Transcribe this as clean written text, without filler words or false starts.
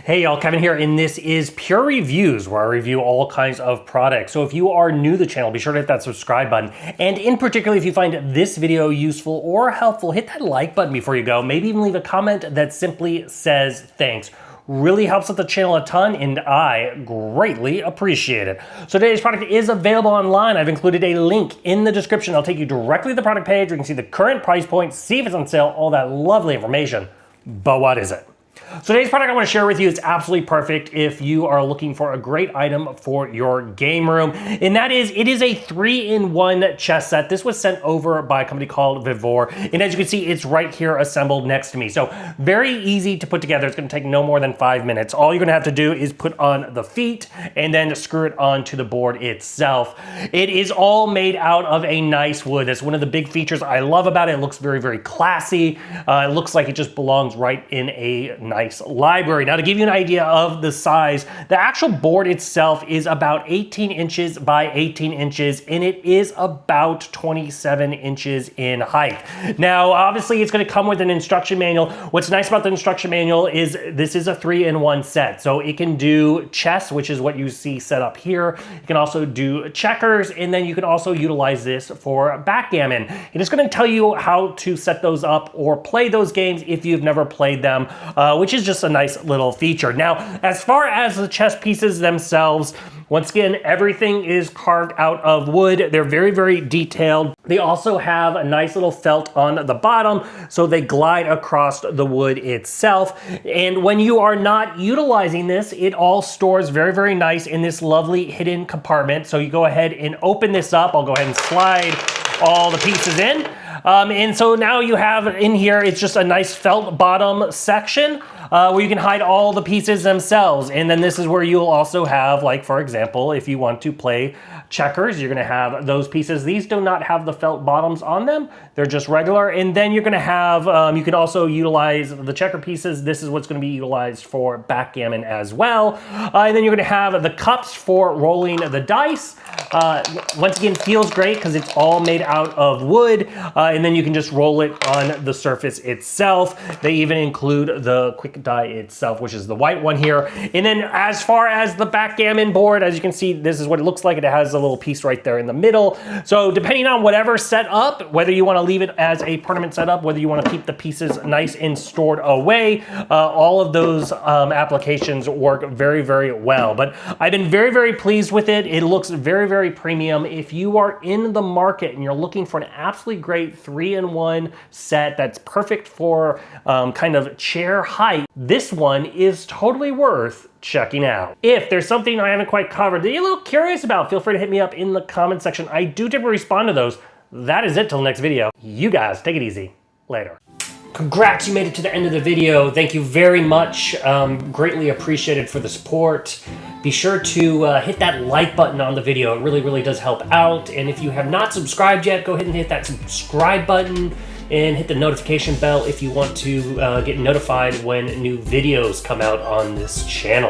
Hey y'all, Kevin here, and this is Pure Reviews, where I review all kinds of products. So if you are new to the channel, be sure to hit that subscribe button. And in particular, if you find this video useful or helpful, hit that like button before you go. Maybe even leave a comment that simply says thanks. Really helps out the channel a ton, and I greatly appreciate it. So today's product is available online. I've included a link in the description. I'll take you directly to the product page where you can see the current price point, see if it's on sale, all that lovely information. But what is it? So today's product I want to share with you is absolutely perfect if you are looking for a great item for your game room. And that is, it is a 3-in-1 chess set. This was sent over by a company called VEVOR. And as you can see, it's right here assembled next to me. So very easy to put together. It's going to take no more than 5 minutes. All you're going to have to do is put on the feet and then screw it onto the board itself. It is all made out of a nice wood. That's one of the big features I love about it. It looks very, very classy. It looks like it just belongs right in a nice library. Now, to give you an idea of the size, the actual board itself is about 18 inches by 18 inches, and it is about 27 inches in height. Now, obviously, it's going to come with an instruction manual. What's nice about the instruction manual is this is a 3-in-1 set. So it can do chess, which is what you see set up here. You can also do checkers, and then you can also utilize this for backgammon. And it's going to tell you how to set those up or play those games if you've never played them, which is just a nice little feature. Now, as far as the chess pieces themselves, once again, everything is carved out of wood. They're very, very detailed. They also have a nice little felt on the bottom, so they glide across the wood itself. And when you are not utilizing this, it all stores very, very nice in this lovely hidden compartment. So you go ahead and open this up. I'll go ahead and slide all the pieces in. And so now you have in here, it's just a nice felt bottom section where you can hide all the pieces themselves. And then this is where you'll also have, like, for example, if you want to play checkers, you're going to have those pieces. These do not have the felt bottoms on them. They're just regular. And then you're going to have, you can also utilize the checker pieces. This is what's going to be utilized for backgammon as well. And then you're going to have the cups for rolling the dice. Once again, feels great because it's all made out of wood. And then you can just roll it on the surface itself. They even include the quick die itself, which is the white one here. And then as far as the backgammon board, as you can see, this is what it looks like. It has a little piece right there in the middle. So depending on whatever setup, whether you want to leave it as a permanent setup, whether you want to keep the pieces nice and stored away, all of those applications work very, very well. But I've been very, very pleased with it. It looks very, very premium. If you are in the market and you're looking for an absolutely great 3-in-1 set that's perfect for kind of chair height, this one is totally worth checking out. If there's something I haven't quite covered that you're a little curious about, feel free to hit me up in the comment section. I do typically respond to those. That is it till the next video. You guys take it easy. Later. Congrats, you made it to the end of the video. Thank you very much. Greatly appreciated for the support. Be sure to hit that like button on the video. It really, really does help out. And if you have not subscribed yet, go ahead and hit that subscribe button and hit the notification bell if you want to get notified when new videos come out on this channel.